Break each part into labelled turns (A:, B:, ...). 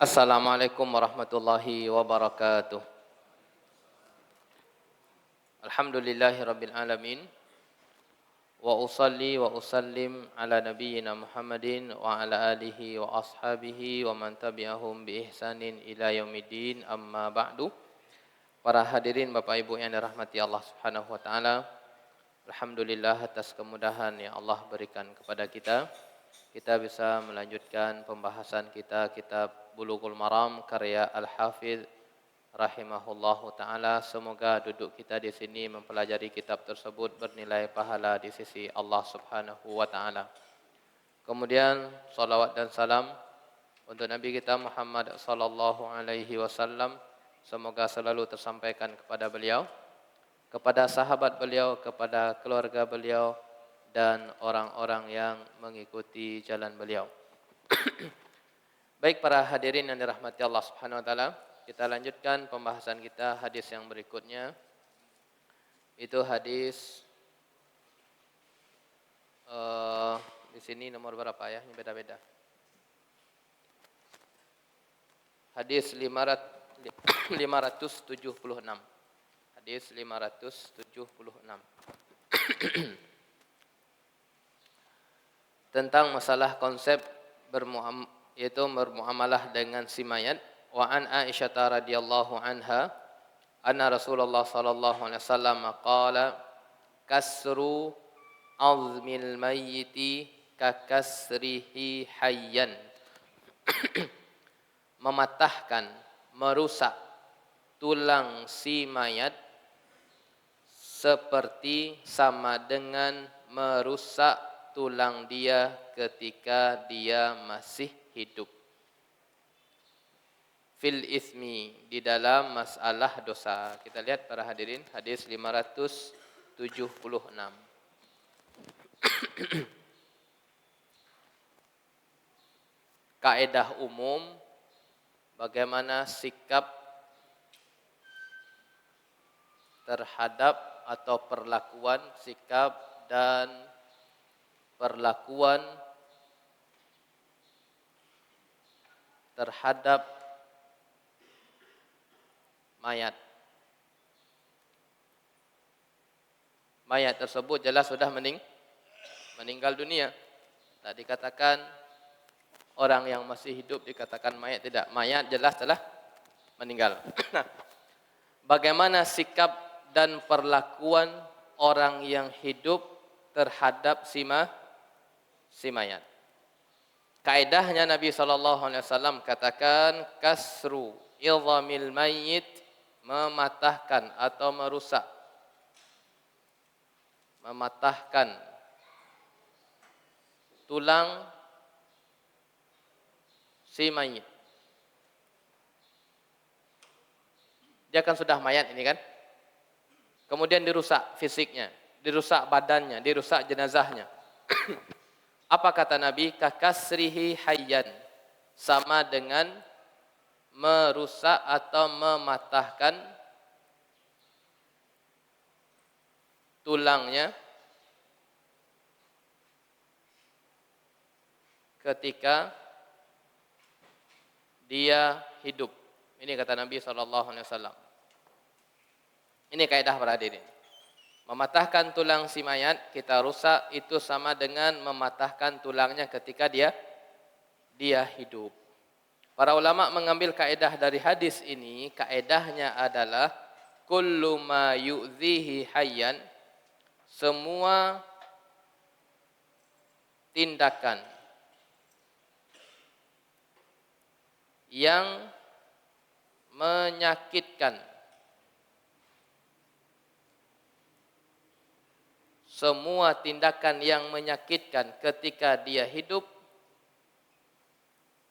A: Assalamualaikum warahmatullahi wabarakatuh. Alhamdulillahirabbil alamin wa usalli wa usallim ala nabiyyina Muhammadin wa ala alihi wa ashabihi wa man tabi'ahum bi ihsanin ila yaumiddin, amma ba'du. Para hadirin Bapak Ibu yang dirahmati Allah Subhanahu wa taala, alhamdulillah atas kemudahan yang Allah berikan kepada kita bisa melanjutkan pembahasan kita kitab Bulughul Maram karya Al-Hafidz rahimahullahu taala. Semoga duduk kita di sini mempelajari kitab tersebut bernilai pahala di sisi Allah Subhanahu wa taala. Kemudian salawat dan salam untuk Nabi kita Muhammad sallallahu alaihi wasallam, semoga selalu tersampaikan kepada beliau, kepada sahabat beliau, kepada keluarga beliau dan orang-orang yang mengikuti jalan beliau. Baik para hadirin yang dirahmati Allah Subhanahu wa taala, kita lanjutkan pembahasan kita hadis yang berikutnya. Itu hadis di sini nomor berapa ya? Ini beda-beda. Hadis 576. Hadis 576. Tentang masalah konsep yaitu bermuamalah dengan si mayat. Wa an Aisyah radhiyallahu anha anna Rasulullah sallallahu alaihi wasallam qala kasru azmil mayyiti ka kasrihi hayyan. Mematahkan, merusak tulang si mayat seperti sama dengan merusak tulang dia ketika dia masih hidup. Fil ismi, di dalam masalah dosa. Kita lihat para hadirin hadis 576. Kaedah umum bagaimana sikap terhadap atau perlakuan, sikap dan perlakuan terhadap mayat. Mayat tersebut jelas sudah meninggal dunia. Tak dikatakan orang yang masih hidup dikatakan mayat, tidak. Mayat jelas telah meninggal. Nah, bagaimana sikap dan perlakuan orang yang hidup terhadap si mayat? Kaedahnya Nabi SAW katakan kasru idhamil mayyit, mematahkan atau merusak, mematahkan tulang si mayit. Dia kan sudah mayat ini kan, kemudian dirusak fisiknya, dirusak badannya, dirusak jenazahnya. Apa kata Nabi? Kakasrihi hayyan, sama dengan merusak atau mematahkan tulangnya ketika dia hidup. Ini kata Nabi SAW. Ini kaidah para hadirin. Mematahkan tulang si mayat kita rusak, itu sama dengan mematahkan tulangnya ketika dia hidup. Para ulama mengambil kaedah dari hadis ini, kaedahnya adalah kullu ma yu'dhihi hayyan, semua tindakan yang menyakitkan, semua tindakan yang menyakitkan ketika dia hidup,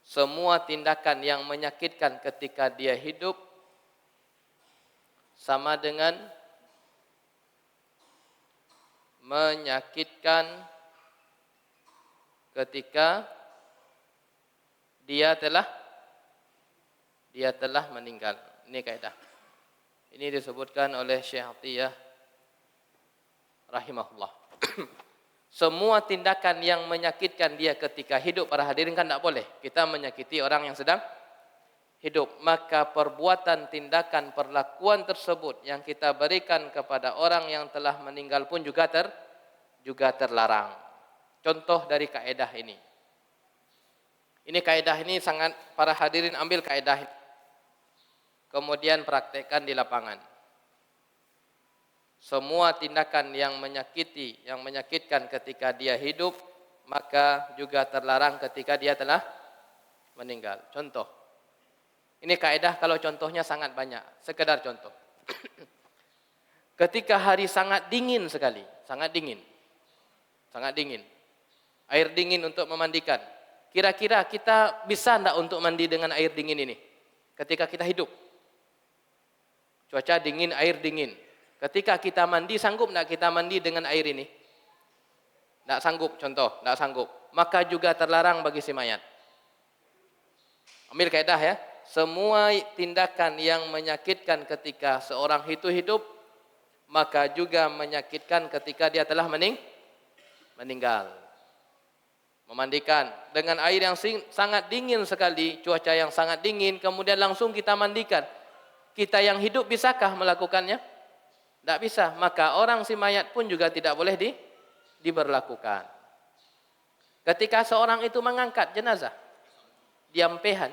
A: semua tindakan yang menyakitkan ketika dia hidup sama dengan menyakitkan ketika dia telah meninggal. Ini kaidah. Ini disebutkan oleh Syekh Atiyah rahimahullah. Semua tindakan yang menyakitkan dia ketika hidup, para hadirin kan tidak boleh kita menyakiti orang yang sedang hidup, maka perbuatan, tindakan, perlakuan tersebut yang kita berikan kepada orang yang telah meninggal pun juga terlarang. Contoh dari kaedah ini. Ini kaedah ini sangat, para hadirin ambil kaedah ini. Kemudian praktekkan di lapangan. Semua tindakan yang menyakiti, yang menyakitkan ketika dia hidup, maka juga terlarang ketika dia telah meninggal. Contoh. Ini kaedah kalau contohnya sangat banyak. Sekedar contoh. Ketika hari sangat dingin sekali. Sangat dingin. Sangat dingin. Air dingin untuk memandikan. Kira-kira kita bisa tidak untuk mandi dengan air dingin ini? Ketika kita hidup. Cuaca dingin, air dingin. Ketika kita mandi, sanggup tidak kita mandi dengan air ini? Tidak sanggup, contoh. Tidak sanggup. Maka juga terlarang bagi si mayat. Ambil kaedah ya. Semua tindakan yang menyakitkan ketika seorang itu hidup, maka juga menyakitkan ketika dia telah meninggal. Memandikan dengan air yang sangat dingin sekali, cuaca yang sangat dingin, kemudian langsung kita mandikan. Kita yang hidup bisakah melakukannya? Tidak bisa. Maka orang si mayat pun juga tidak boleh diberlakukan. Ketika seorang itu mengangkat jenazah, diampehan,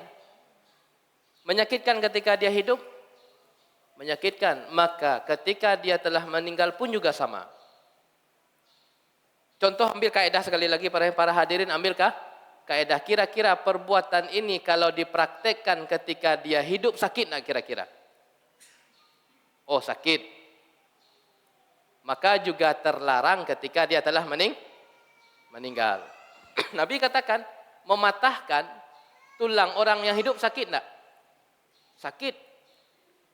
A: menyakitkan ketika dia hidup? Menyakitkan. Maka ketika dia telah meninggal pun juga sama. Contoh, ambil kaedah sekali lagi para hadirin, ambilkah kaedah. Kira-kira perbuatan ini kalau dipraktekkan ketika dia hidup, sakit tak kira-kira? Oh, sakit. Maka juga terlarang ketika dia telah meninggal. Nabi katakan, mematahkan tulang orang yang hidup sakit tak? Sakit.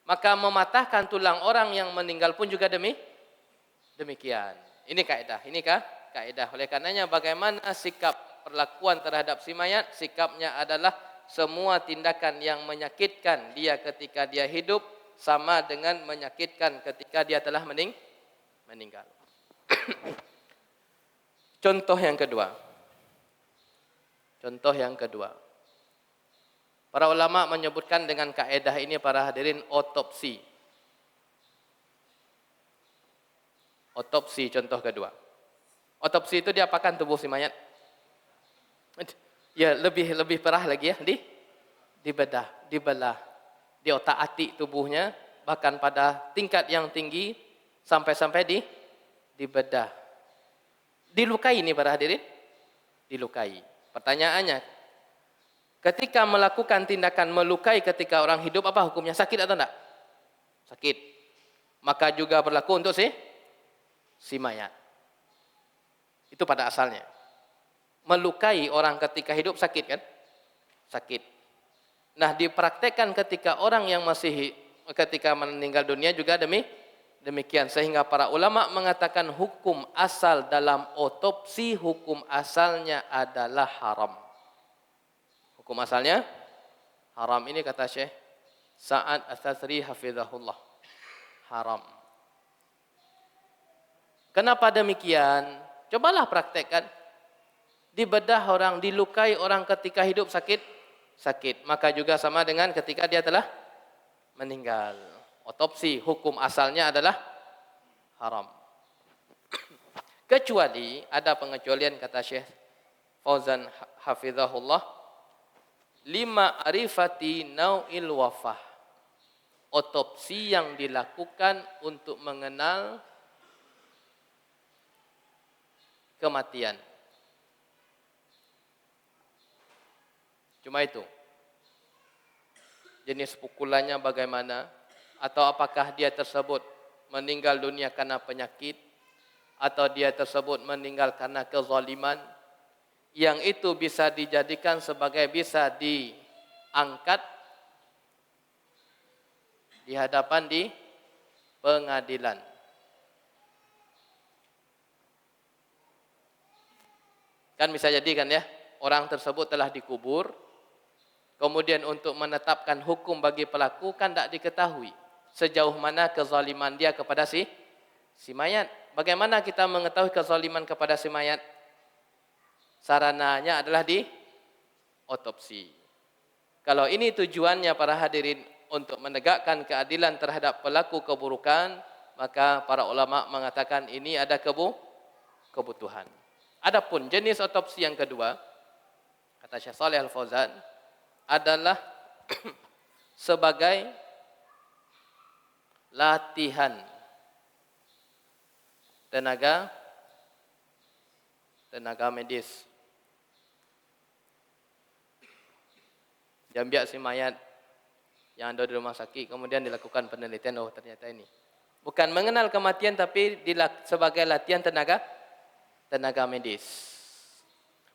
A: Maka mematahkan tulang orang yang meninggal pun juga demikian. Ini kaedah. Inikah kaedah? Oleh karenanya bagaimana sikap perlakuan terhadap si mayat? Sikapnya adalah semua tindakan yang menyakitkan dia ketika dia hidup sama dengan menyakitkan ketika dia telah meninggal. Contoh yang kedua. Contoh yang kedua. Para ulama menyebutkan dengan kaedah ini para hadirin otopsi. Otopsi contoh kedua. Otopsi itu diapakan tubuh si mayat? Ya, lebih parah lagi ya, dibedah, dibelah, diotak-atik tubuhnya, bahkan pada tingkat yang tinggi sampai dibedah. Dilukai ini para hadirin? Dilukai. Pertanyaannya, ketika melakukan tindakan melukai ketika orang hidup, apa hukumnya? Sakit atau tidak? Sakit. Maka juga berlaku untuk si mayat. Itu pada asalnya. Melukai orang ketika hidup sakit kan? Sakit. Nah, dipraktekkan ketika orang yang ketika meninggal dunia juga demikian. Sehingga para ulama mengatakan hukum asal dalam otopsi, hukum asalnya adalah haram. Hukum asalnya haram. Ini kata Syekh Sa'ad As-Satsri hafizahullah. Haram. Kenapa demikian? Cobalah praktekkan. Dibedah orang, dilukai orang ketika hidup sakit. Maka juga sama dengan ketika dia telah meninggal. Otopsi hukum asalnya adalah haram. Kecuali ada pengecualian kata Syekh Fauzan hafizahullah. Lima arifati nau'il wafah. Otopsi yang dilakukan untuk mengenal kematian. Cuma itu. Jenis pukulannya bagaimana? Atau apakah dia tersebut meninggal dunia karena penyakit? Atau dia tersebut meninggal karena kezaliman? Yang itu bisa dijadikan sebagai bisa diangkat di hadapan di pengadilan. Kan bisa jadi kan ya, orang tersebut telah dikubur, kemudian untuk menetapkan hukum bagi pelaku kan tidak diketahui sejauh mana kezaliman dia kepada si mayat. Bagaimana kita mengetahui kezaliman kepada si mayat? Sarananya adalah di otopsi. Kalau ini tujuannya para hadirin untuk menegakkan keadilan terhadap pelaku keburukan, maka para ulama mengatakan ini ada kebutuhan. Adapun jenis otopsi yang kedua, kata Syekh Shalih Al-Fauzan, adalah sebagai latihan tenaga medis. Jambiak si mayat yang ada di rumah sakit, kemudian dilakukan penelitian, oh ternyata ini. Bukan mengenal kematian, tapi sebagai latihan tenaga medis.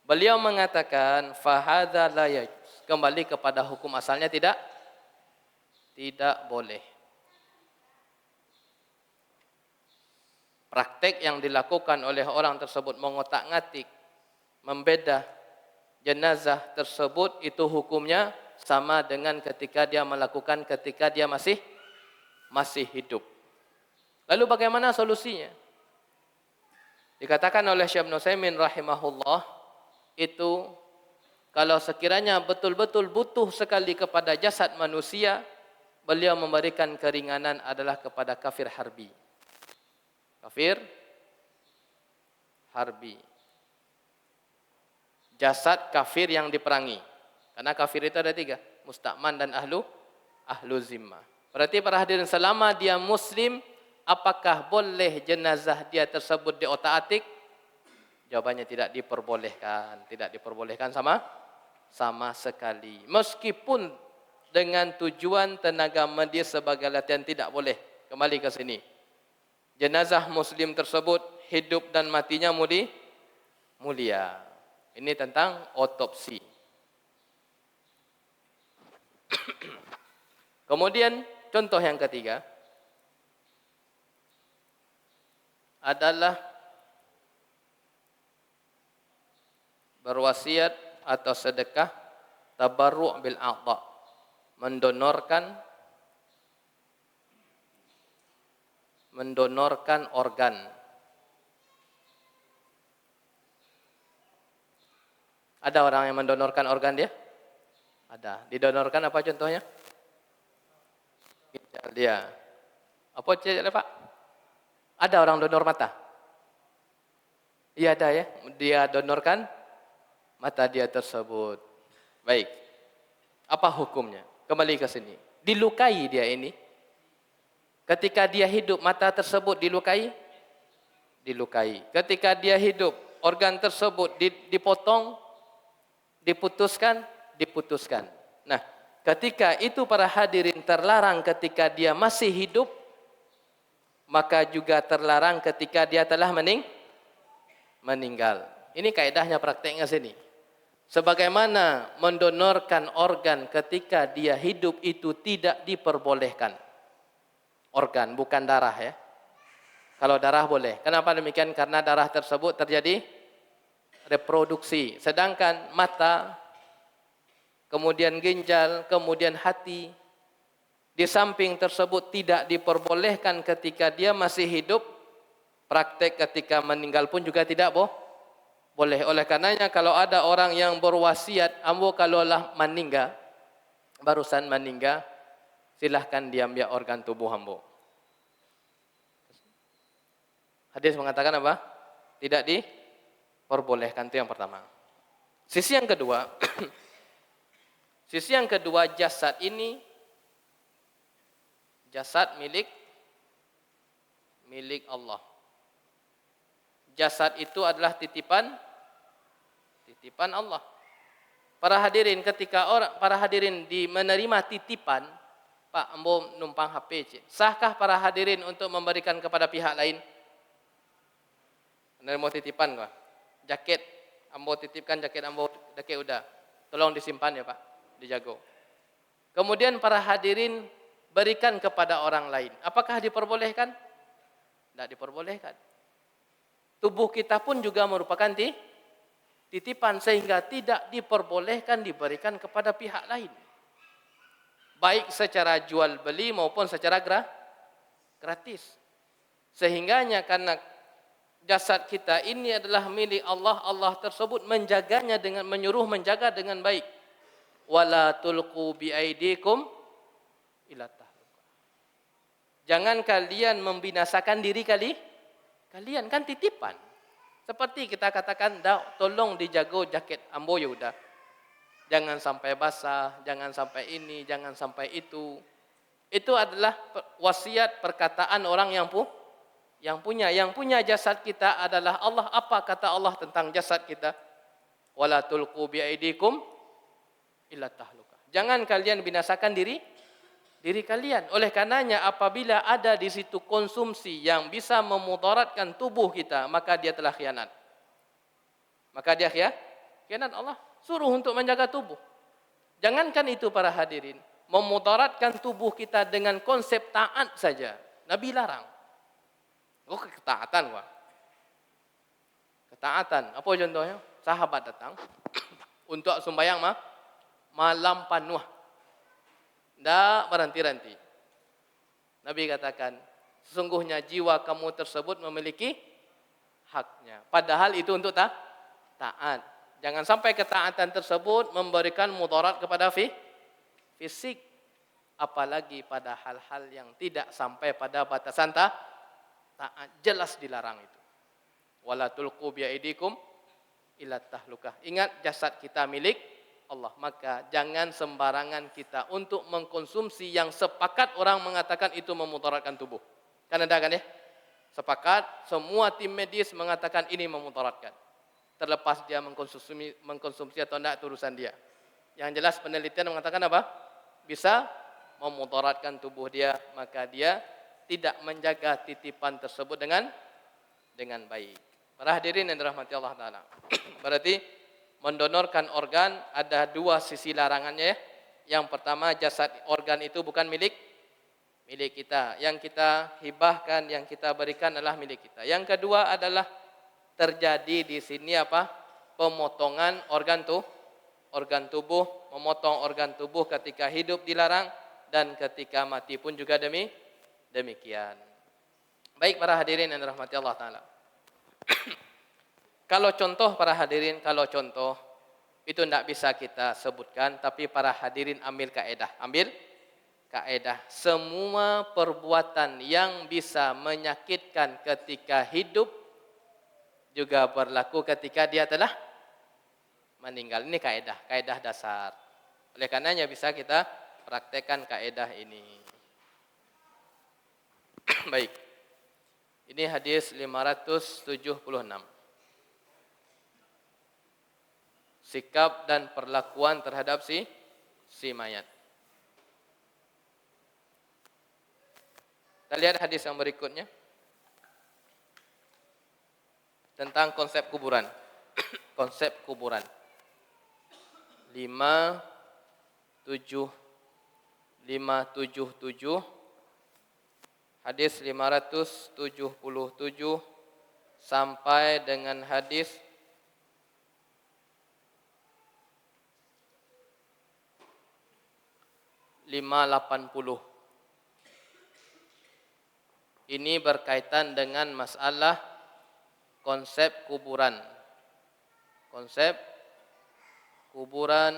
A: Beliau mengatakan, fahadha la yajuz. Kembali kepada hukum asalnya tidak boleh. Praktek yang dilakukan oleh orang tersebut mengotak-ngatik, membedah jenazah tersebut, itu hukumnya sama dengan ketika dia melakukan ketika dia masih hidup. Lalu bagaimana solusinya? Dikatakan oleh Syekh Ibnu Utsaimin rahimahullah, itu kalau sekiranya betul-betul butuh sekali kepada jasad manusia, beliau memberikan keringanan adalah kepada kafir harbi. Kafir harbi. Jasad kafir yang diperangi. Karena kafir itu ada 3, musta'man dan ahlu zimmah. Berarti para hadirin, selama dia muslim, apakah boleh jenazah dia tersebut diotak-atik? Jawabannya tidak diperbolehkan. Tidak diperbolehkan sama sekali. Meskipun dengan tujuan tenaga medis sebagai latihan, tidak boleh. Kembali ke sini. Jenazah muslim tersebut hidup dan matinya mulia. Ini tentang otopsi. Kemudian contoh yang ketiga adalah berwasiat atau sedekah tabarru' bil a'dha, mendonorkan organ. Ada orang yang mendonorkan organ dia? Ada. Didonorkan apa contohnya? Ginjal dia. Apa contohnya Pak? Ada orang donor mata? Iya ada ya. Dia donorkan mata dia tersebut. Baik. Apa hukumnya? Kembali ke sini. Dilukai dia ini. Ketika dia hidup, mata tersebut dilukai? Dilukai. Ketika dia hidup, organ tersebut dipotong, diputuskan? Diputuskan. Nah, ketika itu para hadirin terlarang ketika dia masih hidup, maka juga terlarang ketika dia telah meninggal. Ini kaidahnya, prakteknya sini. Sebagaimana mendonorkan organ ketika dia hidup itu tidak diperbolehkan. Organ, bukan darah ya. Kalau darah boleh. Kenapa demikian? Karena darah tersebut terjadi reproduksi. Sedangkan mata, kemudian ginjal, kemudian hati, di samping tersebut tidak diperbolehkan ketika dia masih hidup. Praktek ketika meninggal pun juga tidak boleh. Oleh karenanya kalau ada orang yang berwasiat, ambo kalaulah meninggal, barusan meninggal, silahkan diambil organ tubuh ambo. Hadis mengatakan apa? Tidak diperbolehkan, itu yang pertama. Sisi yang kedua, jasad ini jasad milik Allah. Jasad itu adalah titipan Allah. Para hadirin, ketika para hadirin menerima titipan, Pak, ambo numpang HP, sahkah para hadirin untuk memberikan kepada pihak lain? Anda mau titipan kah? Jaket, ambo titipkan jaket ambo, jaket udah. Tolong disimpan ya Pak, dijaga. Kemudian para hadirin berikan kepada orang lain. Apakah diperbolehkan? Tidak diperbolehkan. Tubuh kita pun juga merupakan titipan, sehingga tidak diperbolehkan diberikan kepada pihak lain. Baik secara jual beli maupun secara gratis. Sehingganya karena jasad kita ini adalah milik Allah, Allah tersebut menjaganya dengan menyuruh menjaga dengan baik. wala tulqu biaidikum ila tahlukah. Jangan kalian membinasakan diri kalian, kan titipan. Seperti kita katakan, tolong dijaga jaket amboyo dah. Jangan sampai basah, jangan sampai ini, jangan sampai itu. Itu adalah wasiat perkataan orang yang punya jasad kita adalah Allah. Apa kata Allah tentang jasad kita? Wala tulqu biaidikum illa tahlukah. Jangan kalian binasakan diri kalian. Oleh karenanya apabila ada di situ konsumsi yang bisa memudaratkan tubuh kita, maka dia telah khianat. Maka dia khianat Allah. Suruh untuk menjaga tubuh. Jangankan itu para hadirin, memudaratkan tubuh kita dengan konsep taat saja. Nabi larang. Ketaatan wah. Ketaatan. Apa contohnya? Sahabat datang untuk sembahyang malam panuh. Tidak berhenti-henti. Nabi katakan, sesungguhnya jiwa kamu tersebut memiliki haknya. Padahal itu untuk taat. Jangan sampai ketaatan tersebut memberikan mudarat kepada fisik. Apalagi pada hal-hal yang tidak sampai pada batasan taat. Jelas dilarang itu. Wala tulqu biaidikum ila tahlukah. Ingat jasad kita milik Allah. Maka jangan sembarangan kita untuk mengkonsumsi yang sepakat orang mengatakan itu memudaratkan tubuh. Kan ada kan ya? Sepakat semua tim medis mengatakan ini memudaratkan. Terlepas dia mengkonsumsi atau tidak itu urusan dia. Yang jelas penelitian mengatakan apa? Bisa memudaratkan tubuh dia, maka dia tidak menjaga titipan tersebut dengan baik. Para hadirin yang dirahmati Allah Ta'ala. Berarti mendonorkan organ ada dua sisi larangannya ya. Yang pertama, jasad organ itu bukan milik kita. Yang kita hibahkan, yang kita berikan adalah milik kita. Yang kedua adalah terjadi di sini apa? Pemotongan organ tubuh, memotong organ tubuh ketika hidup dilarang dan ketika mati pun juga demikian. Baik para hadirin yang dirahmati Allah Ta'ala. Kalau contoh para hadirin, itu tidak bisa kita sebutkan, tapi para hadirin ambil kaedah. Semua perbuatan yang bisa menyakitkan ketika hidup juga berlaku ketika dia telah meninggal. Ini kaedah dasar. Oleh karenanya bisa kita praktekkan kaedah ini. Baik. Ini hadis 576. Sikap dan perlakuan terhadap si mayat. Kita lihat hadis yang berikutnya. Tentang konsep kuburan. Konsep kuburan. 577 hadis 577 sampai dengan hadis 580. Ini berkaitan dengan masalah konsep kuburan. Konsep kuburan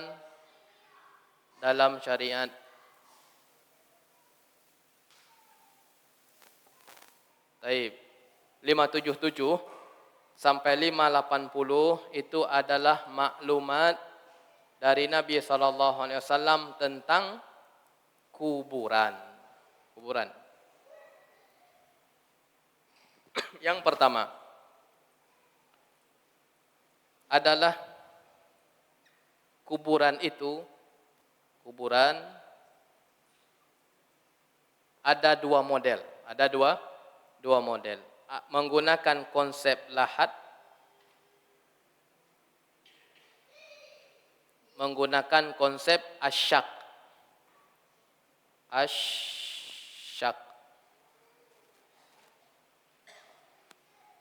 A: dalam syariat. Baik. 577 sampai 580 itu adalah maklumat dari Nabi SAW tentang kuburan. Yang pertama adalah kuburan ada dua model. Ada dua model. Menggunakan konsep lahat, menggunakan konsep asyak.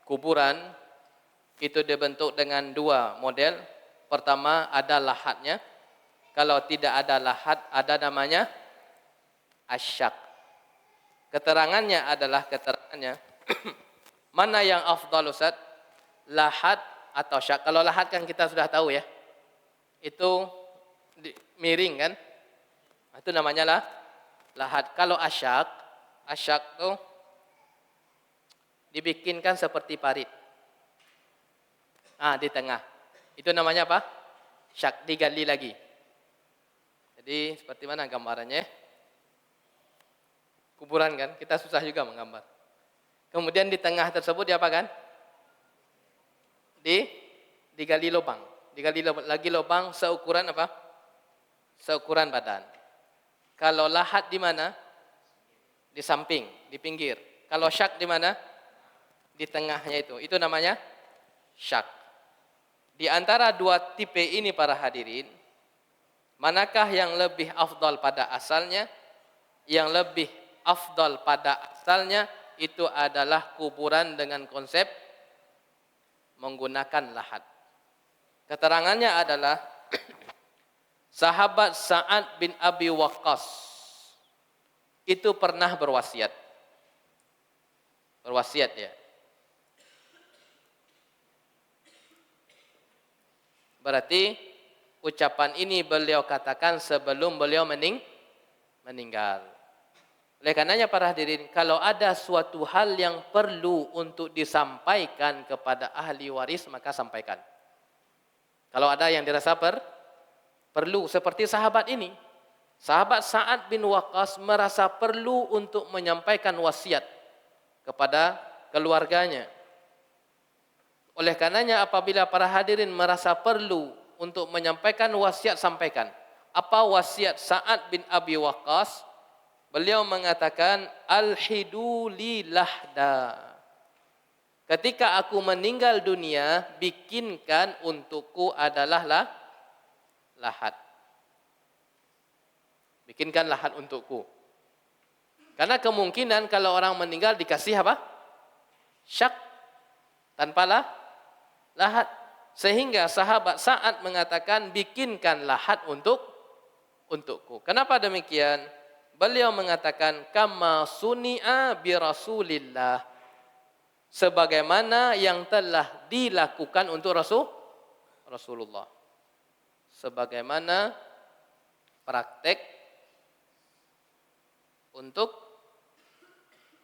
A: Kuburan itu dibentuk dengan dua model. Pertama ada lahatnya. Kalau tidak ada lahat, ada namanya asyak. Keterangannya mana yang afdal Ustaz? Lahat atau syak? Kalau lahat kan kita sudah tahu ya. Itu miring kan? Itu namanya lahat. Kalau asyak tuh dibikinkan seperti parit. Di tengah. Itu namanya apa? Syak, digali lagi. Jadi seperti mana gambarannya? Kuburan kan? Kita susah juga menggambar. Kemudian di tengah tersebut diapakan? Digali lubang. Digali lagi lubang seukuran apa? Seukuran badan. Kalau lahat di mana? Di samping, di pinggir. Kalau syak di mana? Di tengahnya itu. Itu namanya syak. Di antara dua tipe ini para hadirin, manakah yang lebih afdal pada asalnya? Yang lebih afdal pada asalnya itu adalah kuburan dengan konsep menggunakan lahat. Keterangannya adalah sahabat Sa'ad bin Abi Waqqas itu pernah berwasiat. Berwasiat ya. Berarti ucapan ini beliau katakan sebelum beliau meninggal. Oleh karenanya para hadirin, kalau ada suatu hal yang perlu untuk disampaikan kepada ahli waris, maka sampaikan. Kalau ada yang dirasa perlu, seperti sahabat ini. Sahabat Sa'ad bin Waqqas merasa perlu untuk menyampaikan wasiat kepada keluarganya. Oleh karenanya apabila para hadirin merasa perlu untuk menyampaikan wasiat, sampaikan. Apa wasiat Sa'ad bin Abi Waqqas? Beliau mengatakan, alhidu li lahda. Ketika aku meninggal dunia, bikinkan untukku adalah lahat. Bikinkan lahat untukku. Karena kemungkinan kalau orang meninggal dikasih apa? Syak. Tanpa lahat. Sehingga sahabat Sa'ad mengatakan, bikinkan lahat untukku. Kenapa demikian? Beliau mengatakan, kama suni'a bi Rasulillah. Sebagaimana yang telah dilakukan untuk Rasulullah. Sebagaimana praktek untuk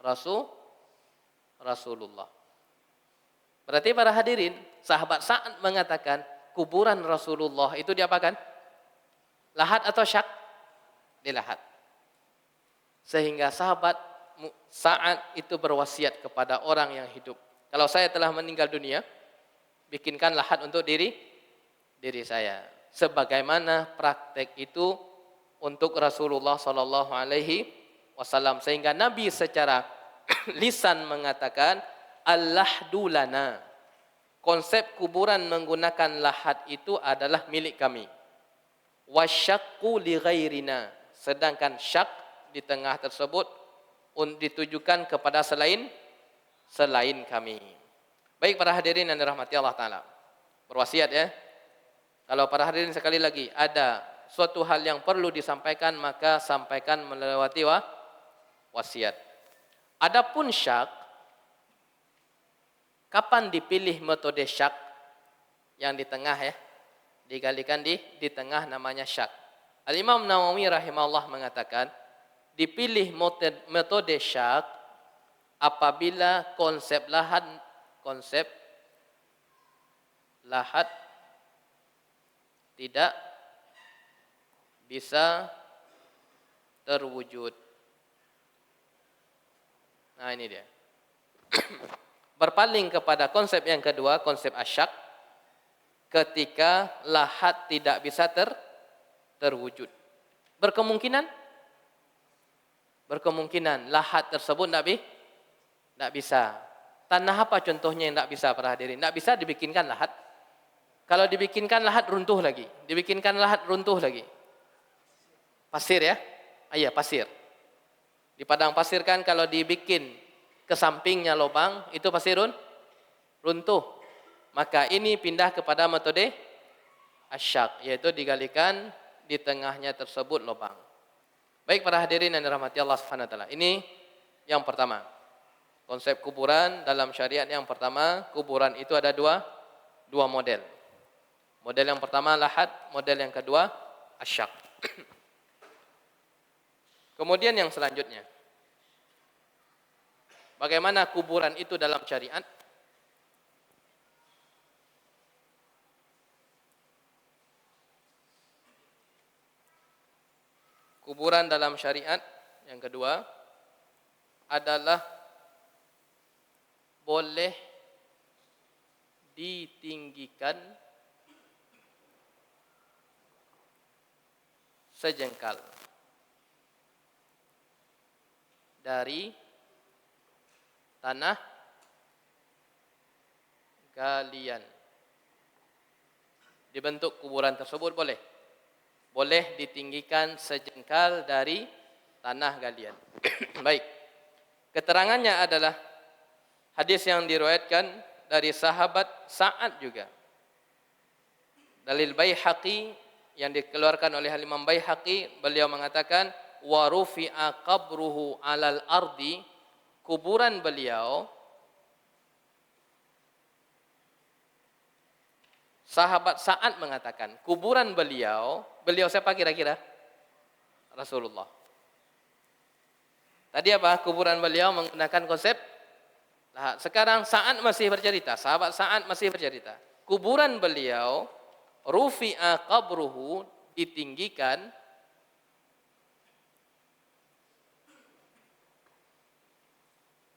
A: Rasulullah. Berarti para hadirin, sahabat Sa'ad mengatakan, kuburan Rasulullah itu diapakan? Lahat atau syak? Dilahat. Sehingga sahabat Sa'ad itu berwasiat kepada orang yang hidup. Kalau saya telah meninggal dunia, bikinkan lahat untuk diri saya. Sebagaimana praktek itu untuk Rasulullah sallallahu alaihi wasallam, sehingga Nabi secara lisan mengatakan al-lahdu lana. Konsep kuburan menggunakan lahat itu adalah milik kami. Wasyaqqu li ghairina. Sedangkan syak di tengah tersebut ditujukan kepada selain kami. Baik para hadirin yang dirahmati Allah Ta'ala. Berwasiat ya. Kalau para hadirin sekali lagi ada suatu hal yang perlu disampaikan, maka sampaikan melewati wasiat. Adapun syak, kapan dipilih metode syak? Yang di tengah ya. Digalikan di tengah namanya syak. Al-Imam Nawawi rahimahullah mengatakan, dipilih metode syak apabila konsep lahat tidak bisa terwujud. Nah ini dia. Berpaling kepada konsep yang kedua, konsep asyak, ketika lahat tidak bisa terwujud. Berkemungkinan lahat tersebut tidak bisa. Tanah apa contohnya yang tidak bisa para hadirin? Tidak bisa dibikinkan lahat. Kalau dibikinkan lahat runtuh lagi. Dibikinkan lahat runtuh lagi. Pasir ya? Iya pasir. Di padang pasir kan kalau dibikin ke sampingnya lubang, itu pasti runtuh. Maka ini pindah kepada metode asyak, yaitu digalikan di tengahnya tersebut lubang. Baik para hadirin yang dirahmati Allah Subhanahu wa taala. Ini yang pertama. Konsep kuburan dalam syariat yang pertama, kuburan itu ada dua model. Model yang pertama lahat, model yang kedua asyak. Kemudian yang selanjutnya, bagaimana kuburan itu dalam syariat? Kuburan dalam syariat yang kedua adalah boleh ditinggikan sejengkal dari tanah galian. Dibentuk kuburan tersebut boleh ditinggikan sejengkal dari tanah galian. Baik. Keterangannya adalah hadis yang diriwayatkan dari sahabat Sa'ad juga. Dalil Baihaqi yang dikeluarkan oleh Imam Baihaqi, beliau mengatakan wa rufi'a qabruhu 'alal ardi, kuburan beliau, sahabat Sa'ad mengatakan kuburan beliau siapa kira-kira? Rasulullah. Tadi apa? Kuburan beliau menggunakan konsep lahat. Sekarang Sa'ad masih bercerita, sahabat Sa'ad masih bercerita. Kuburan beliau rufi'a qabruhu, ditinggikan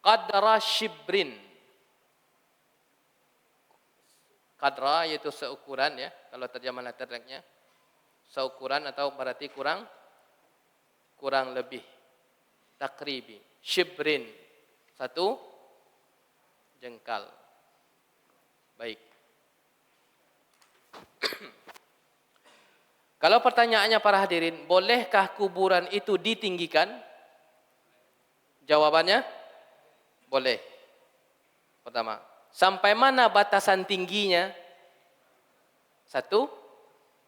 A: qadra shibrin. Qadra yaitu seukuran ya, kalau terjemah letternya. Seukuran atau berarti kurang lebih. Takribi. Shibrin. 1 jengkal. Baik. Kalau pertanyaannya para hadirin, bolehkah kuburan itu ditinggikan? Jawabannya boleh. Pertama, sampai mana batasan tingginya? 1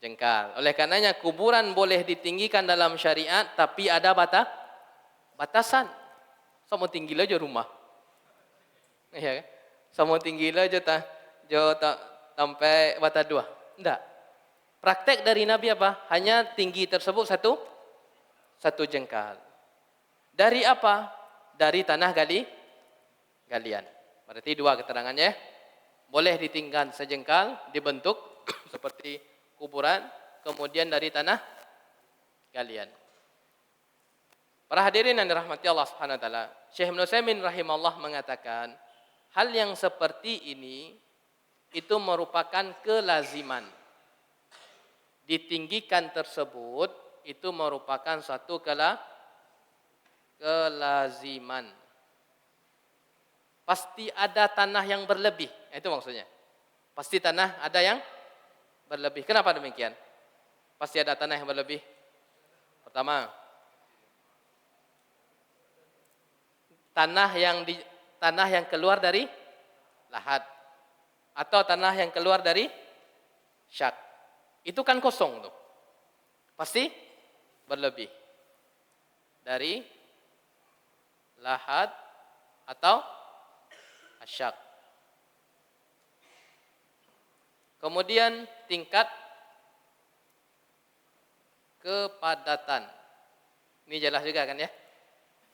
A: jengkal. Oleh karenanya kuburan boleh ditinggikan dalam syariat, tapi ada batasan. Sama tinggi aja rumah. Iya kan? Sama tinggi aja sampai batas 2. Enggak. Praktek dari Nabi apa? Hanya tinggi tersebut 1 jengkal. Dari apa? Dari tanah galian. Berarti 2 keterangannya. Boleh ditinggikan sejengkal, dibentuk seperti kuburan, kemudian dari tanah galian. Para hadirin yang dirahmati Allah Subhanahu wa taala, Syekh Ibnu Utsaimin rahimahullah mengatakan, hal yang seperti ini itu merupakan kelaziman. Ditinggikan tersebut itu merupakan suatu kelaziman. Pasti ada tanah yang berlebih, itu maksudnya. Pasti tanah ada yang berlebih. Kenapa demikian? Pasti ada tanah yang berlebih. Pertama, tanah yang keluar dari lahat atau tanah yang keluar dari syak. Itu kan kosong tuh. Pasti berlebih. Dari lahat atau asyak. Kemudian tingkat kepadatan. Ini jelas juga kan ya.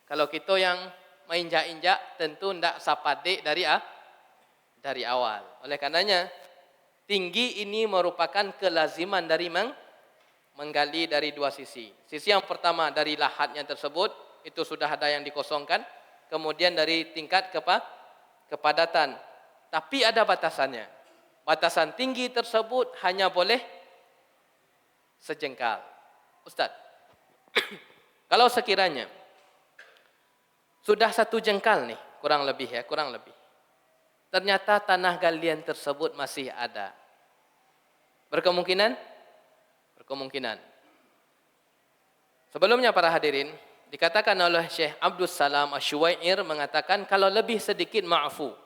A: Kalau kita yang menginjak-injak tentu tidak sapade dari awal. Oleh karenanya tinggi ini merupakan kelaziman dari menggali dari 2 sisi. Sisi yang pertama dari lahatnya tersebut itu sudah ada yang dikosongkan. Kemudian dari tingkat kepadatan. Tapi ada batasannya. Batasan tinggi tersebut hanya boleh sejengkal. Ustaz, kalau sekiranya sudah 1 jengkal nih, kurang lebih. Ternyata tanah galian tersebut masih ada. Berkemungkinan. Sebelumnya para hadirin, dikatakan oleh Syekh Abdul Salam Asy-Syuwair mengatakan kalau lebih sedikit ma'fu.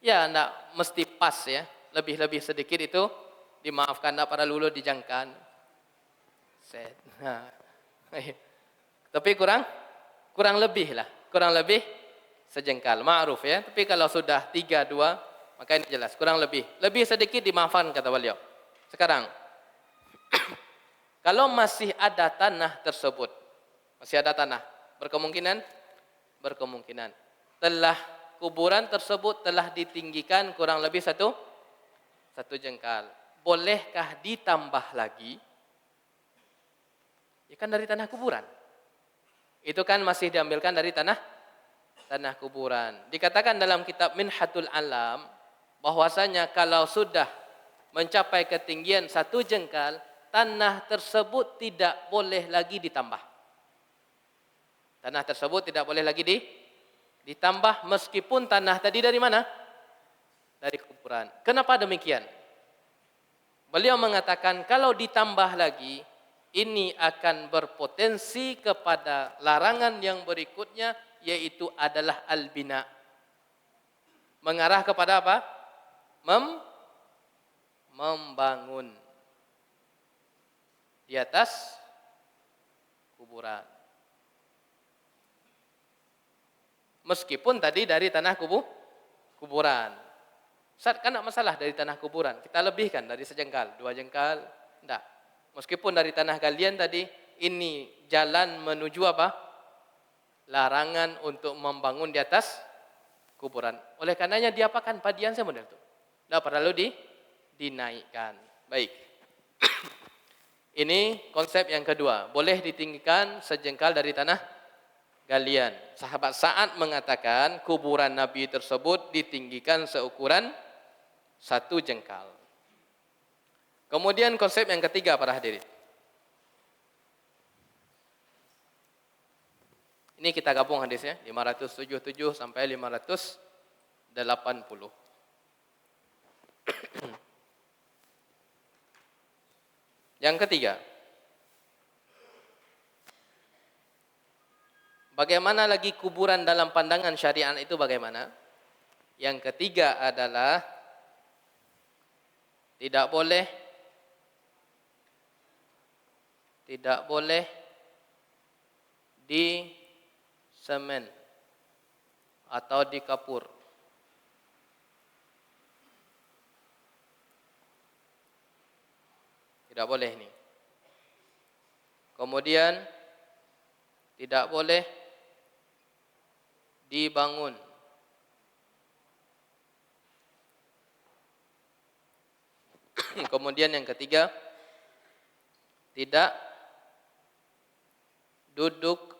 A: Ya, enggak mesti pas ya. Lebih sedikit itu dimaafkan, enggak pada lulu dijangkan. Tapi kurang lebih sejengkal, ma'ruf ya. Tapi kalau sudah 3-2, maka ini jelas kurang lebih sedikit dimaafkan kata beliau. Sekarang Kalau masih ada tanah tersebut, masih ada tanah, berkemungkinan telah kuburan tersebut telah ditinggikan kurang lebih satu jengkal. Bolehkah ditambah lagi? Ya kan dari tanah kuburan. Itu kan masih diambilkan dari tanah kuburan. Dikatakan dalam kitab Minhatul Alam bahwasanya kalau sudah mencapai ketinggian satu jengkal, tanah tersebut tidak boleh lagi ditambah. Tanah tersebut tidak boleh lagi ditambah meskipun tanah tadi dari mana? Dari kuburan. Kenapa demikian? Beliau mengatakan kalau ditambah lagi, ini akan berpotensi kepada larangan yang berikutnya, yaitu adalah al-bina. Mengarah kepada apa? Membangun di atas kuburan. Meskipun tadi dari tanah kuburan. Ustaz, kan tidak masalah dari tanah kuburan. Kita lebihkan dari sejengkal, 2 jengkal. Tidak. Meskipun dari tanah galian tadi, ini jalan menuju apa? Larangan untuk membangun di atas kuburan. Oleh karenanya diapakan padian saya model itu. Tidak perlu dinaikkan. Baik. Ini konsep yang kedua. Boleh ditinggikan sejengkal dari tanah galian. Sahabat Sa'ad mengatakan kuburan Nabi tersebut ditinggikan seukuran 1 jengkal. Kemudian konsep yang ketiga para hadirin. Ini kita gabung hadisnya 577 sampai 580. Yang ketiga, bagaimana lagi kuburan dalam pandangan syariat itu bagaimana? Yang ketiga adalah tidak boleh di semen atau dikapur. Tidak boleh ini. Kemudian tidak boleh dibangun. Kemudian yang ketiga, tidak duduk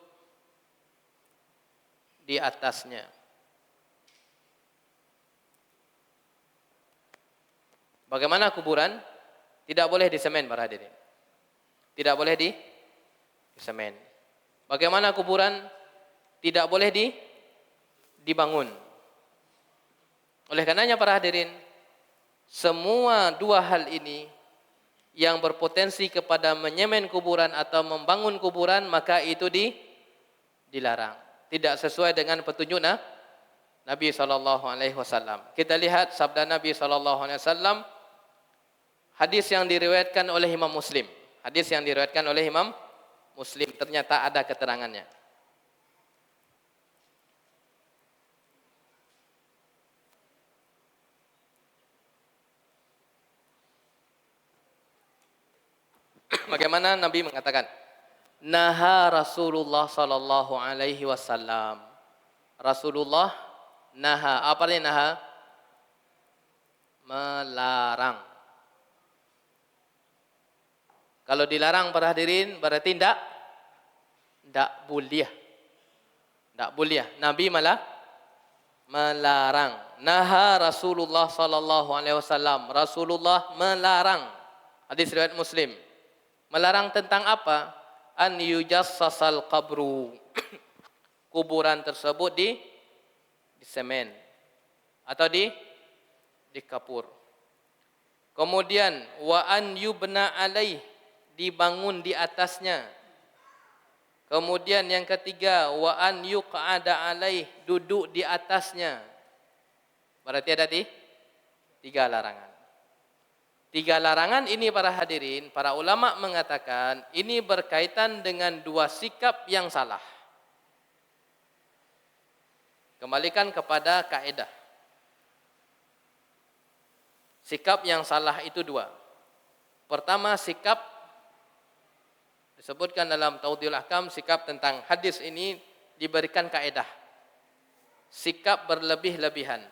A: di atasnya. Bagaimana kuburan? Tidak boleh disemen para hadirin. Tidak boleh disemen. Bagaimana kuburan? Tidak boleh dibangun. Oleh karenanya para hadirin, semua dua hal ini yang berpotensi kepada menyemen kuburan atau membangun kuburan, maka itu dilarang. Tidak sesuai dengan petunjuk Nabi SAW. Kita lihat sabda Nabi SAW, hadis yang diriwayatkan oleh Imam Muslim. Hadis yang diriwayatkan oleh Imam Muslim, ternyata ada keterangannya. Bagaimana Nabi mengatakan? Naha Rasulullah sallallahu alaihi wasallam. Rasulullah naha. Apa artinya naha? Melarang. Kalau dilarang para hadirin berarti tidak boleh. Tidak boleh. Nabi malah melarang. Naha Rasulullah sallallahu alaihi wasallam. Rasulullah melarang. Hadis riwayat Muslim. Melarang tentang apa? An yujassasal qabru. Kuburan tersebut disemen atau dikapur. Kemudian wa an yubna alaih, dibangun di atasnya. Kemudian yang ketiga, wa an yuq'ada alaih, duduk di atasnya. Berarti ada 3 larangan. 3 larangan ini para hadirin, para ulama mengatakan ini berkaitan dengan 2 sikap yang salah. Kembalikan kepada kaidah. Sikap yang salah itu 2. Pertama, sikap Disebutkan dalam Tawdihul Ahkam, sikap tentang hadis ini diberikan kaedah. Sikap berlebih-lebihan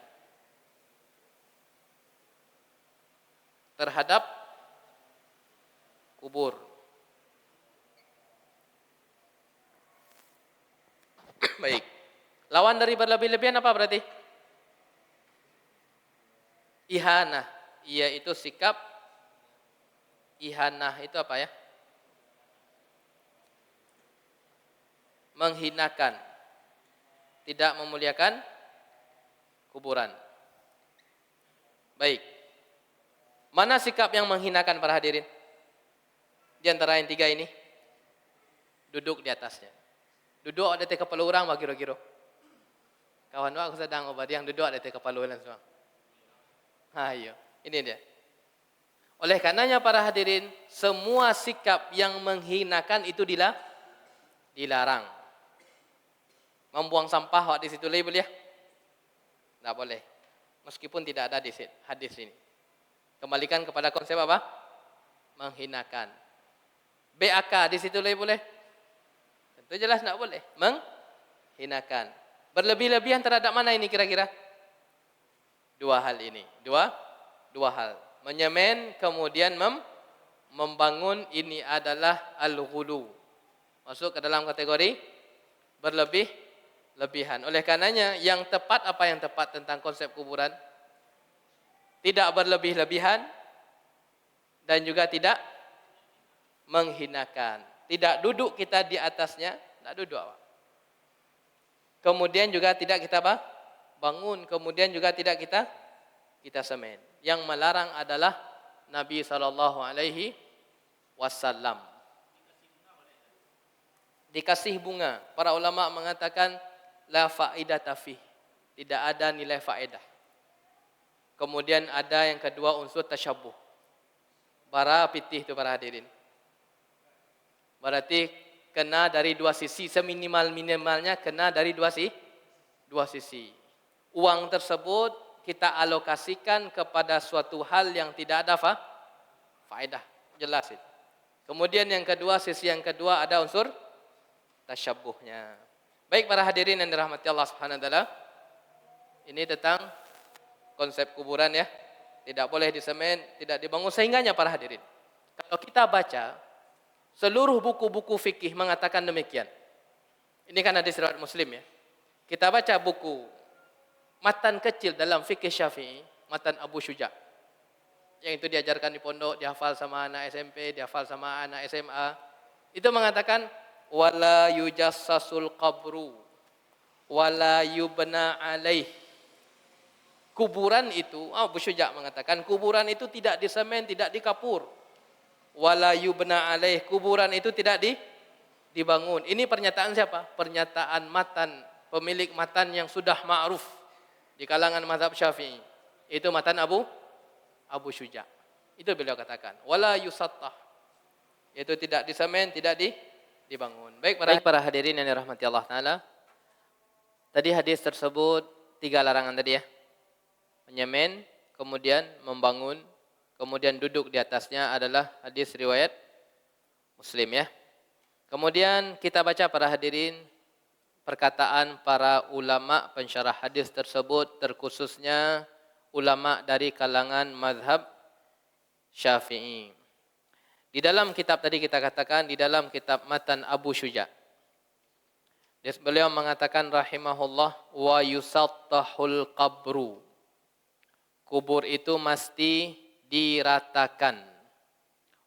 A: terhadap kubur. Baik. Lawan dari berlebih-lebihan apa berarti? Ihanah. Yaitu sikap ihanah itu apa ya? Menghinakan. Tidak memuliakan kuburan. Baik. Mana sikap yang menghinakan para hadirin? Di antara yang tiga ini. Duduk di atasnya. Duduk ada di kepala orang kira-kira. Kawan aku sedang obat yang duduk ada di kepala orang semua. Ayo, ini dia. Oleh karenanya para hadirin, semua sikap yang menghinakan itu dilarang. Membuang sampah di situ boleh ya? Tidak boleh. Meskipun tidak ada di hadis ini. Kembalikan kepada konsep apa? Menghinakan. BAK di situ boleh? Tentu jelas tidak boleh. Menghinakan. Berlebih-lebihan terhadap mana ini kira-kira? Dua hal ini. Dua hal. Menyemen kemudian membangun, ini adalah al-ghulu. Masuk ke dalam kategori berlebih-lebihan. Oleh karenanya yang tepat, apa yang tepat tentang konsep kuburan? Tidak berlebih-lebihan dan juga tidak menghinakan. Tidak duduk kita di atasnya, tidak duduk apa. Kemudian juga tidak kita bangun, kemudian juga tidak kita semen. Yang melarang adalah Nabi SAW. Dikasih bunga. Para ulama mengatakan la faidata fih. Tidak ada nilai faedah. Kemudian ada yang kedua unsur tasyabuh. Bara pitih itu para hadirin. Berarti kena dari dua sisi, seminimal-minimalnya kena dari dua sisi. Uang tersebut kita alokasikan kepada suatu hal yang tidak ada faedah. Jelas itu. Kemudian yang kedua, sisi yang kedua ada unsur tasyabuhnya. Baik para hadirin yang dirahmati Allah Subhanahu wa taala. Ini tentang konsep kuburan ya. Tidak boleh disemen, tidak dibangun, sehingganya para hadirin. Kalau kita baca seluruh buku-buku fikih mengatakan demikian. Ini kan hadis riwayat Muslim ya. Kita baca buku matan kecil dalam fikih Syafi'i, matan Abu Syuja. Yang itu diajarkan di pondok, dihafal sama anak SMP, dihafal sama anak SMA. Itu mengatakan wala yujassasul qabru wala yubna alaih. Kuburan itu, Abu Syuja mengatakan kuburan itu tidak disemen, tidak dikapur. Wala yubna alaih, kuburan itu tidak dibangun. Ini pernyataan siapa? Pernyataan matan, pemilik matan yang sudah ma'ruf di kalangan mazhab Syafi'i. Itu matan Abu Syuja. Itu beliau katakan. Wala yusattah. Itu tidak disemen, tidak dibangun. Baik para hadirin yang dirahmati Allah Ta'ala. Tadi hadis tersebut 3 larangan tadi ya. Menyemen, kemudian membangun, kemudian duduk di atasnya adalah hadis riwayat Muslim ya. Kemudian kita baca para hadirin perkataan para ulama pensyarah hadis tersebut, terkhususnya ulama dari kalangan mazhab Syafi'i. Di dalam kitab tadi kita katakan, di dalam kitab matan Abu Syuja, beliau mengatakan rahimahullah wa yusattahul qabru. Kubur itu mesti diratakan.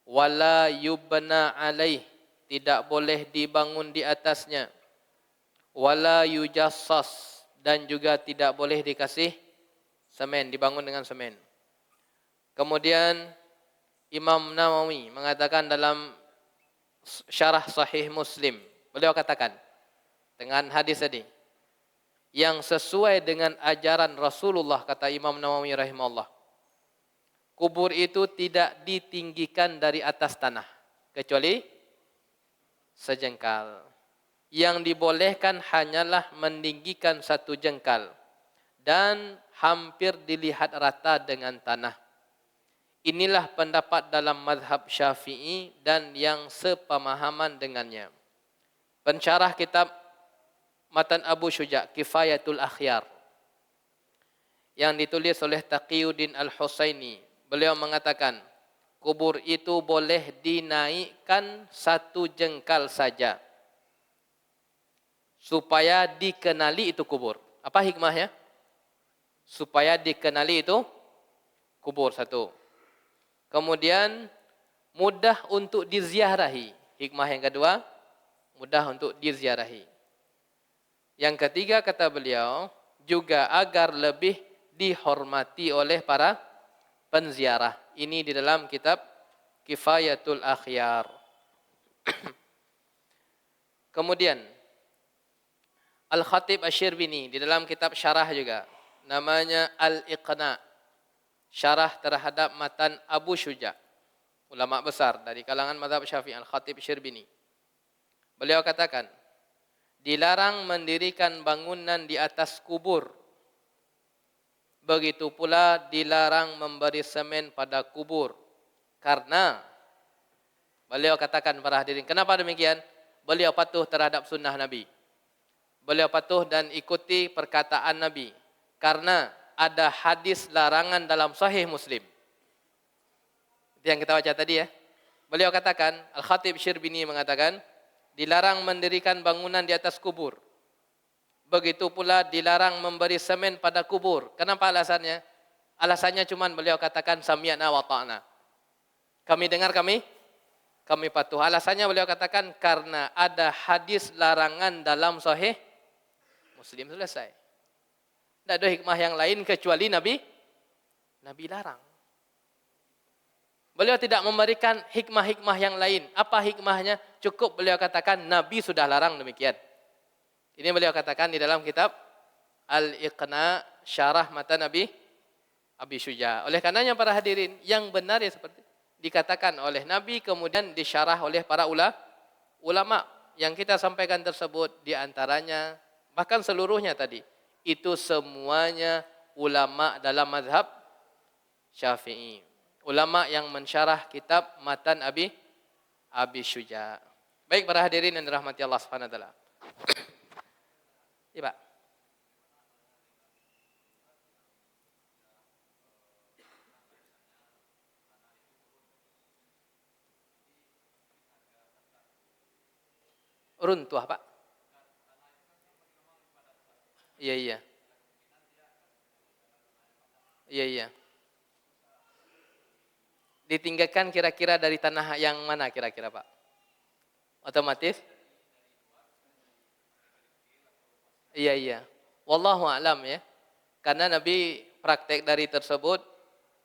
A: Wala yubna alaih, tidak boleh dibangun di atasnya. Wala yujassas, dan juga tidak boleh dikasih semen, dibangun dengan semen. Kemudian Imam Nawawi mengatakan dalam syarah Sahih Muslim, beliau katakan dengan hadis tadi, yang sesuai dengan ajaran Rasulullah, kata Imam Nawawi rahimahullah, kubur itu tidak ditinggikan dari atas tanah kecuali sejengkal. Yang dibolehkan hanyalah meninggikan 1 jengkal dan hampir dilihat rata dengan tanah. Inilah pendapat dalam mazhab Syafi'i dan yang sepemahaman dengannya. Pensyarah kitab Matan Abu Syuja' Kifayatul Akhyar yang ditulis oleh Taqiyuddin Al-Husaini, beliau mengatakan, kubur itu boleh dinaikkan 1 jengkal saja supaya dikenali itu kubur. Apa hikmahnya? Supaya dikenali itu kubur, 1. Kemudian mudah untuk diziarahi. Hikmah yang kedua, mudah untuk diziarahi. Yang ketiga kata beliau, juga agar lebih dihormati oleh para penziarah. Ini di dalam kitab Kifayatul Akhyar. Kemudian Al-Khatib Asy-Syirbini di dalam kitab syarah juga, namanya Al-Iqna, syarah terhadap matan Abu Syuja', ulama besar dari kalangan mazhab Syafi'i, Al-Khatib Asy-Syirbini. Beliau katakan, dilarang mendirikan bangunan di atas kubur. Begitu pula dilarang memberi semen pada kubur. Karena beliau katakan para hadirin, kenapa demikian? Beliau patuh terhadap sunnah Nabi. Beliau patuh dan ikuti perkataan Nabi. Karena ada hadis larangan dalam Sahih Muslim. Itu yang kita baca tadi ya. Beliau katakan, Al-Khatib Syirbini mengatakan, dilarang mendirikan bangunan di atas kubur. Begitu pula dilarang memberi semen pada kubur. Kenapa alasannya? Alasannya cuman beliau katakan sami'na wa ta'na. Kami dengar, kami patuh. Alasannya beliau katakan karena ada hadis larangan dalam Sahih Muslim, selesai. Tidak ada hikmah yang lain kecuali Nabi larang. Beliau tidak memberikan hikmah-hikmah yang lain. Apa hikmahnya? Cukup beliau katakan Nabi sudah larang demikian. Ini beliau katakan di dalam kitab Al-Iqna, syarah matan Abi Syuja'. Oleh karenanya para hadirin, yang benar ya seperti dikatakan oleh Nabi, kemudian disyarah oleh para ulama. Yang kita sampaikan tersebut diantaranya, bahkan seluruhnya tadi, itu semuanya ulama dalam mazhab Syafi'i. Ulama yang mensyarah kitab matan Abi Syuja'. Baik para hadirin yang dirahmati Allah Subhanahu wa taala. Ya, Pak. Runtuh, Pak. Iya. Iya. Ditinggalkan kira-kira dari tanah yang mana kira-kira, Pak? Otomatis? Iya. Wallahu a'lam ya. Karena Nabi praktek dari tersebut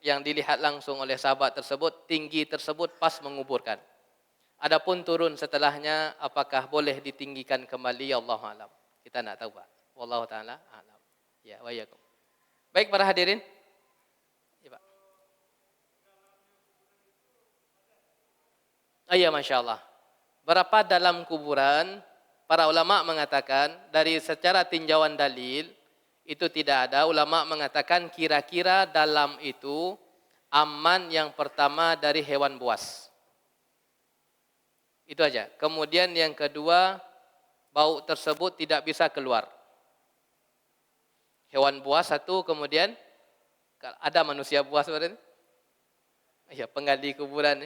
A: yang dilihat langsung oleh sahabat tersebut, tinggi tersebut pas menguburkan. Adapun turun setelahnya apakah boleh ditinggikan kembali, Allahu a'lam. Kita enggak tahu, Pak. Wallahu taala a'lam. Ya, wa iyyakum. Baik para hadirin. Ya, Pak. Iya, Masya Allah. Berapa dalam kuburan, para ulama mengatakan, dari secara tinjauan dalil, itu tidak ada. Ulama mengatakan kira-kira dalam itu aman yang pertama dari hewan buas. Itu aja. Kemudian yang kedua, bau tersebut tidak bisa keluar. Hewan buas satu, kemudian ada manusia buas berarti? Iya, penggali kuburan.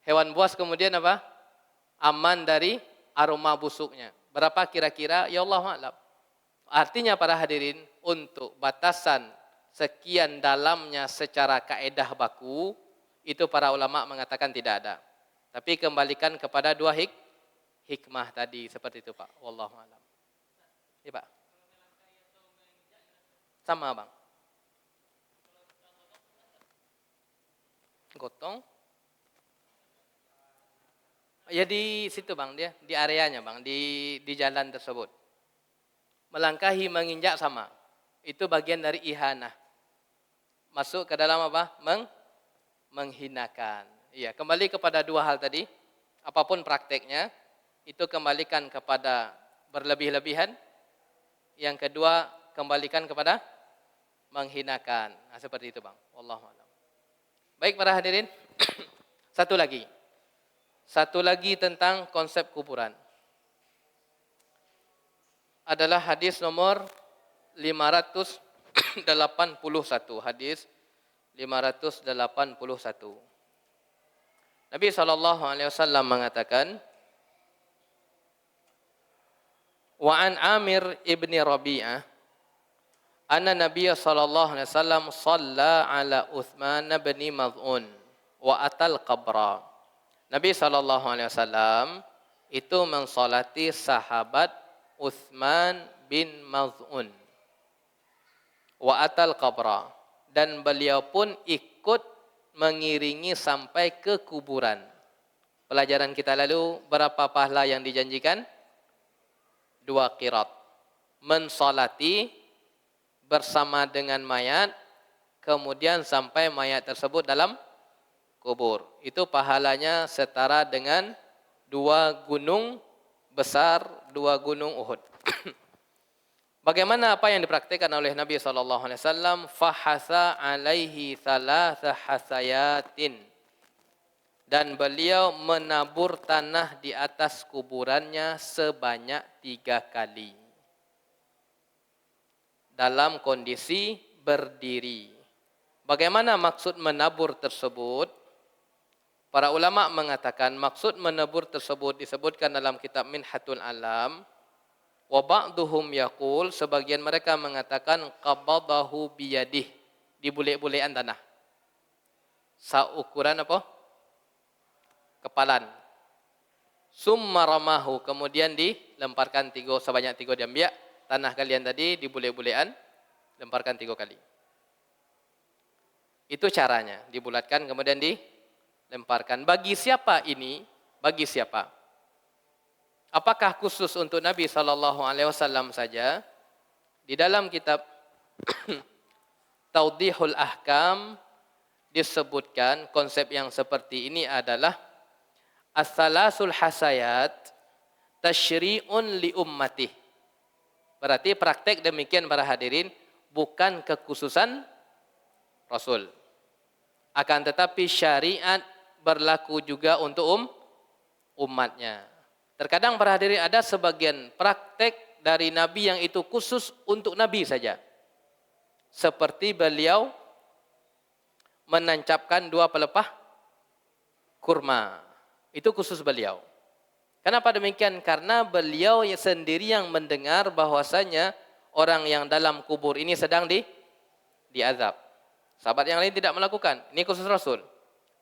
A: Hewan buas kemudian apa? Aman dari aroma busuknya. Berapa kira-kira? Ya Allah a'lam. Artinya para hadirin, untuk batasan sekian dalamnya secara kaedah baku, itu para ulama mengatakan tidak ada. Tapi kembalikan kepada dua hikmah tadi, seperti itu, Pak. Wallahu a'lam. Ya, Pak. Sama, Bang. Gotong. Ya di situ, Bang, dia di areanya, Bang, di jalan tersebut. Melangkahi, menginjak sama. Itu bagian dari ihanah. Masuk ke dalam apa? Menghinakan. Iya, kembali kepada dua hal tadi. Apapun prakteknya, itu kembalikan kepada berlebih-lebihan. Yang kedua, kembalikan kepada menghinakan. Nah, seperti itu, Bang. Wallahu a'lam. Baik para hadirin, satu lagi. Satu lagi tentang konsep kuburan. Adalah hadis nomor 581. Hadis 581. Nabi SAW mengatakan, wa an Amir ibni Rabi'ah, anna Nabiya sallallahu alaihi wasallam shalla ala Uthman bin Maz'un wa atal qabra. Nabi sallallahu alaihi wasallam itu mensolati sahabat Uthman bin Maz'un wa atal qabra, dan beliau pun ikut mengiringi sampai ke kuburan. Pelajaran kita lalu, berapa pahala yang dijanjikan? 2 qirat. Mensolati bersama dengan mayat, kemudian sampai mayat tersebut dalam kubur. Itu pahalanya setara dengan 2 gunung besar, 2 gunung Uhud. Bagaimana apa yang dipraktikkan oleh Nabi SAW? Fahasa alaihi thalatha hasayatin. Dan beliau menabur tanah di atas kuburannya sebanyak 3 kali. Dalam kondisi berdiri. Bagaimana maksud menabur tersebut? Para ulama mengatakan maksud menabur tersebut disebutkan dalam kitab Minhatul Alam. Wa ba'duhum yaqul, sebagian mereka mengatakan qabadahu biyadih, dibulek-bulekan tanah. Saukuran apa? Kepalan. Summa ramahu, kemudian dilemparkan sebanyak 3 diambil tanah kalian tadi, dibulek-bulekan, lemparkan 3 kali. Itu caranya, dibulatkan kemudian dilemparkan. Bagi siapa ini? Bagi siapa? Apakah khusus untuk Nabi SAW saja? Di dalam kitab Tawdihul Ahkam disebutkan konsep yang seperti ini adalah as-salasul hasayat tasyri'un li ummatih. Berarti praktek demikian para hadirin bukan kekhususan Rasul. Akan tetapi syariat berlaku juga untuk umatnya. Terkadang para hadirin ada sebagian praktek dari Nabi yang itu khusus untuk Nabi saja. Seperti beliau menancapkan 2 pelepah kurma. Itu khusus beliau. Kenapa demikian? Karena beliau sendiri yang mendengar bahwasanya orang yang dalam kubur ini sedang diazab. Sahabat yang lain tidak melakukan. Ini khusus Rasul.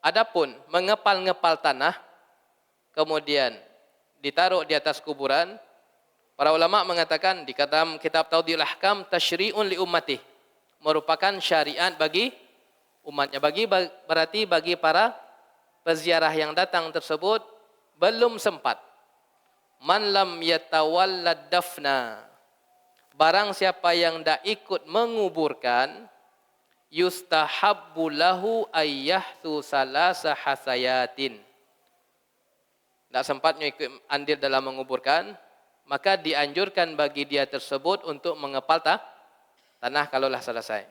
A: Adapun mengepal-ngepal tanah, kemudian ditaruh di atas kuburan, para ulama mengatakan di dalam kitab Tawdihul Ahkam tasyri'un li ummatih, merupakan syariat bagi umatnya. Berarti bagi para peziarah yang datang tersebut belum sempat. Man lam yatawallad dafna, barang siapa yang tidak ikut menguburkan, yustahabbu lahu ayyahtu salasa hasayatin, tidak sempatnya ikut andil dalam menguburkan, maka dianjurkan bagi dia tersebut untuk mengepal tanah kalaulah selesai.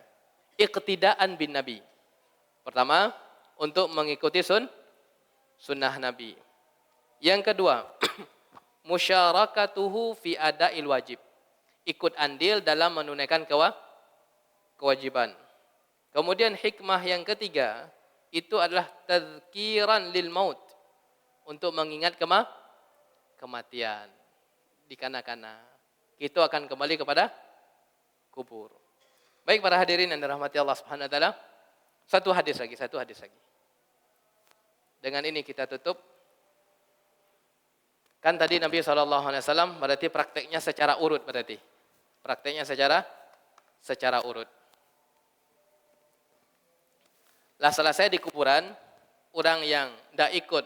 A: Iqtidaan bin Nabi. Pertama, untuk mengikuti sunnah Nabi. Yang kedua, musyarakatuhu fi ada'il wajib. Ikut andil dalam menunaikan kewajiban. Kemudian hikmah yang ketiga, itu adalah tazkiran lil maut. Untuk mengingat kematian di kana-kana. Itu akan kembali kepada kubur. Baik para hadirin yang dirahmati Allah Subhanahu wa taala, satu hadis lagi. Dengan ini kita tutup. Kan tadi Nabi SAW berarti prakteknya secara urut berarti. Prakteknya secara urut. Lah selesai di kuburan, orang yang tidak ikut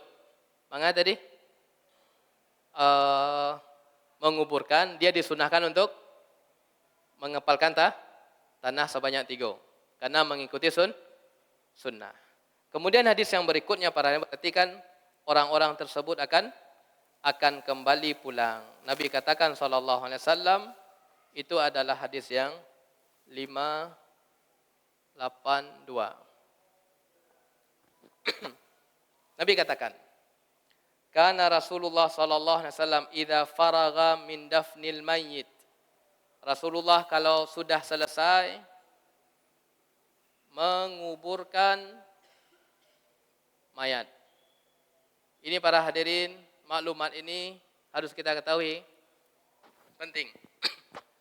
A: tadi menguburkan, dia disunahkan untuk mengepalkan tanah sebanyak 3 karena mengikuti sunnah. Kemudian hadis yang berikutnya para berarti kan orang-orang tersebut akan kembali pulang. Nabi katakan SAW, itu adalah hadis yang 582. Nabi katakan, "Kana Rasulullah sallallahu alaihi wasallam idza faragha min dafnil mayyit." Rasulullah kalau sudah selesai menguburkan mayat. Ini para hadirin, maklumat ini harus kita ketahui, penting.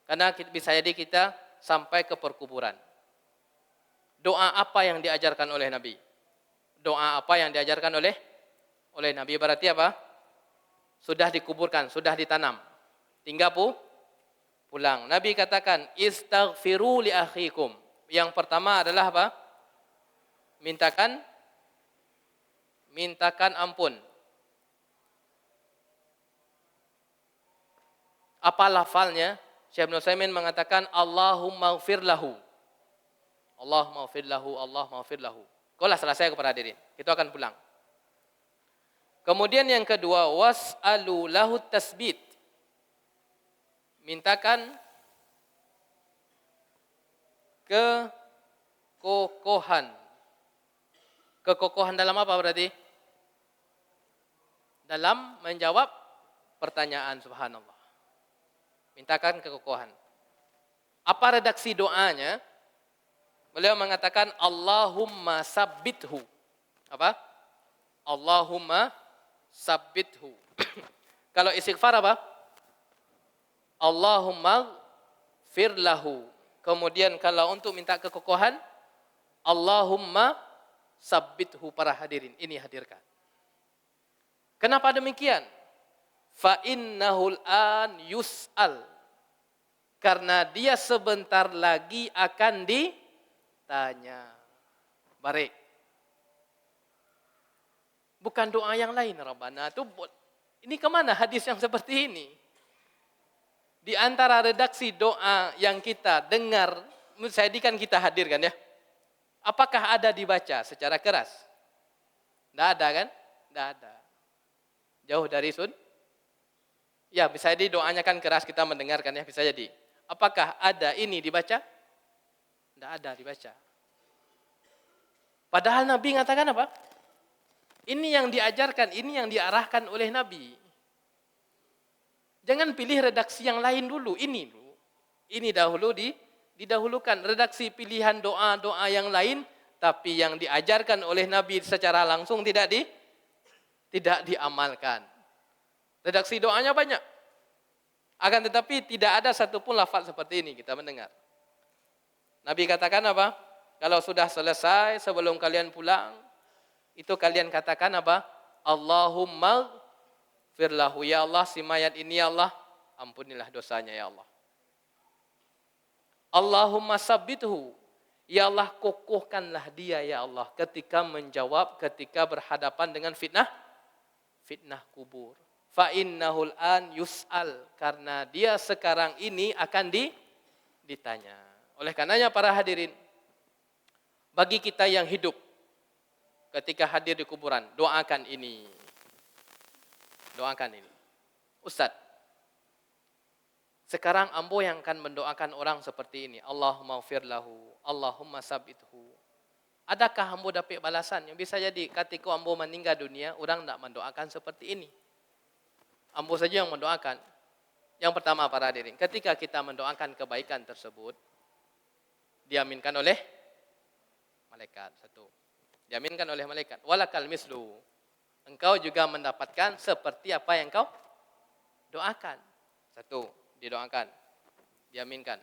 A: Karena bisa jadi kita sampai ke perkuburan. Doa apa yang diajarkan oleh Nabi? Doa apa yang diajarkan oleh Nabi? Berarti apa? Sudah dikuburkan, sudah ditanam. Tinggal pulang. Nabi katakan, "Istaghfiru li akhikum." Yang pertama adalah apa? Mintakan ampun. Apa lafalnya? Syekh Ibnu Utsaimin mengatakan, Allahumma ighfir lahu. Allahumma ighfir lahu, Allahumma ighfir lahu. Kalau selesai kepada hadirin, kita akan pulang. Kemudian yang kedua, was'alu lahu tasbit. Mintakan kekokohan. Kekokohan dalam apa berarti? Dalam menjawab pertanyaan, subhanallah. Mintakan kekokohan. Apa redaksi doanya? Beliau mengatakan Allahumma sabbithu. Apa? Allahumma sabbithu. Kalau istighfar apa? Allahumma firlahu. Kemudian kalau untuk minta kekokohan, Allahumma sabbithu. Para hadirin, ini hadirkan. Kenapa demikian? Fa innahul an yus'al. Karena dia sebentar lagi akan ditanya. Baik. Bukan doa yang lain, Rabbana. Ini kemana hadis yang seperti ini? Di antara redaksi doa yang kita dengar, saya kan kita hadirkan ya. Apakah ada dibaca secara keras? Tidak ada kan? Tidak ada. Jauh dari ya, bisa jadi doanya kan keras, kita mendengarkan ya, bisa jadi. Apakah ada ini dibaca? Tidak ada dibaca. Padahal Nabi mengatakan apa? Ini yang diajarkan, ini yang diarahkan oleh Nabi. Jangan pilih redaksi yang lain dulu, ini dulu. Ini dahulu didahulukan. Redaksi pilihan doa-doa yang lain, tapi yang diajarkan oleh Nabi secara langsung tidak diamalkan. Redaksi doanya banyak. Akan tetapi tidak ada satupun lafaz seperti ini kita mendengar. Nabi katakan apa? Kalau sudah selesai sebelum kalian pulang, itu kalian katakan apa? Allahumma firlahu, ya Allah, si mayat ini ya Allah, ampunilah dosanya ya Allah. Allahumma sabbithu, ya Allah, kokohkanlah dia ya Allah ketika menjawab, ketika berhadapan dengan fitnah kubur. Fa innahul an yus'al, karena dia sekarang ini akan ditanya. Oleh karenanya para hadirin, bagi kita yang hidup ketika hadir di kuburan, doakan ini. Doakan ini. Ustaz, sekarang ambo yang akan mendoakan orang seperti ini. Allahumma ighfir lahu, Allahumma sabbithu. Adakah ambo dapat balasan? Yang bisa jadi ketika ambo meninggal dunia, orang tidak mendoakan seperti ini. Ambo saja yang mendoakan. Yang pertama para hadirin, ketika kita mendoakan kebaikan tersebut, diaminkan oleh malaikat. Satu, diaminkan oleh malaikat. Walakal mislu, engkau juga mendapatkan seperti apa yang kau doakan. Satu, didoakan, diaminkan.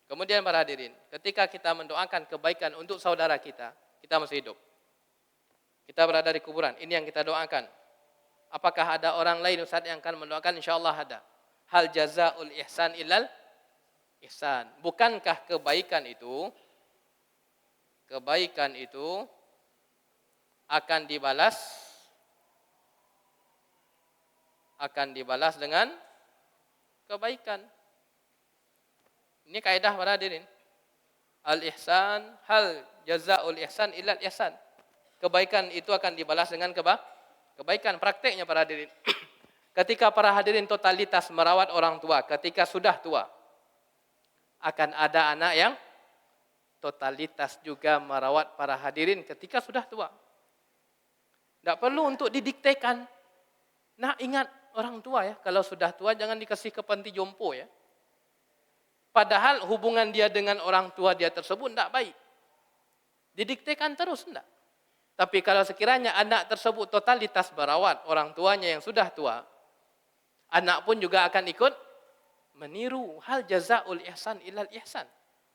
A: Kemudian para hadirin, ketika kita mendoakan kebaikan untuk saudara kita masih hidup. Kita berada di kuburan, ini yang kita doakan. Apakah ada orang lain Ustaz yang akan mendoakan? InsyaAllah ada. Hal jazaul ihsan ilal ihsan. Bukankah kebaikan itu akan dibalas dengan kebaikan. Ini kaidah para hadirin. Al-ihsan, hal jazaul ihsan ilal ihsan. Kebaikan itu akan dibalas dengan kebaikan. Prakteknya para hadirin. Ketika para hadirin totalitas merawat orang tua, ketika sudah tua, akan ada anak yang totalitas juga merawat para hadirin ketika sudah tua. Tidak perlu untuk didiktekan. Nah, ingat orang tua ya, kalau sudah tua jangan dikasih ke panti jompo ya. Padahal hubungan dia dengan orang tua dia tersebut tidak baik. Didiktekan terus tidak. Tapi kalau sekiranya anak tersebut totalitas merawat orang tuanya yang sudah tua, anak pun juga akan ikut meniru. Hal jazaul ihsan ilal ihsan.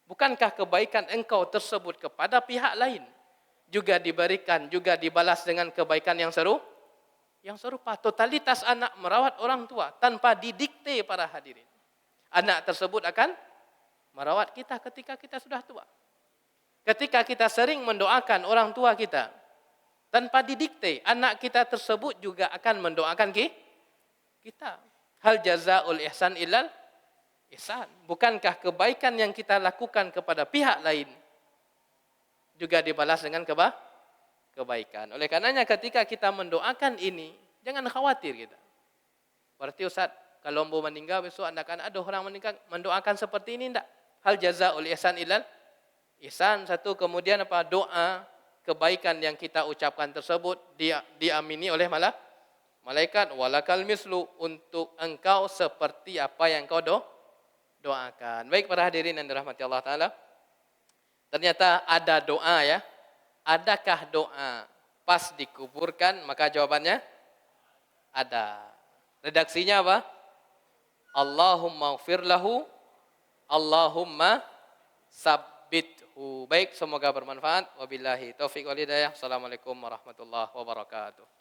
A: Bukankah kebaikan engkau tersebut kepada pihak lain juga diberikan, juga dibalas dengan kebaikan yang serupa. Totalitas anak merawat orang tua tanpa didikte para hadirin. Anak tersebut akan merawat kita ketika kita sudah tua. Ketika kita sering mendoakan orang tua kita tanpa didikte, anak kita tersebut juga akan mendoakan kita. Hal jazaul ihsan ilal ihsan. Bukankah kebaikan yang kita lakukan kepada pihak lain juga dibalas dengan kebaikan. Oleh karenanya ketika kita mendoakan ini, jangan khawatir kita. Berarti Ustaz, kalau mau meninggal besok anak-anak ada orang meninggal mendoakan seperti ini enggak? Hal jazaul ihsan ilal ihsan. Satu, kemudian apa? Doa kebaikan yang kita ucapkan tersebut diamini oleh malaikat. Walakal mislu, untuk engkau seperti apa yang kau doakan. Baik para hadirin yang dirahmati Allah Ta'ala. Ternyata ada doa ya. Adakah doa pas dikuburkan? Maka jawabannya ada. Redaksinya apa? Allahumma gfir lahu, Allahumma sabbithu. Baik, semoga bermanfaat. Wabillahi taufiq wal hidayah. Assalamualaikum warahmatullahi wabarakatuh.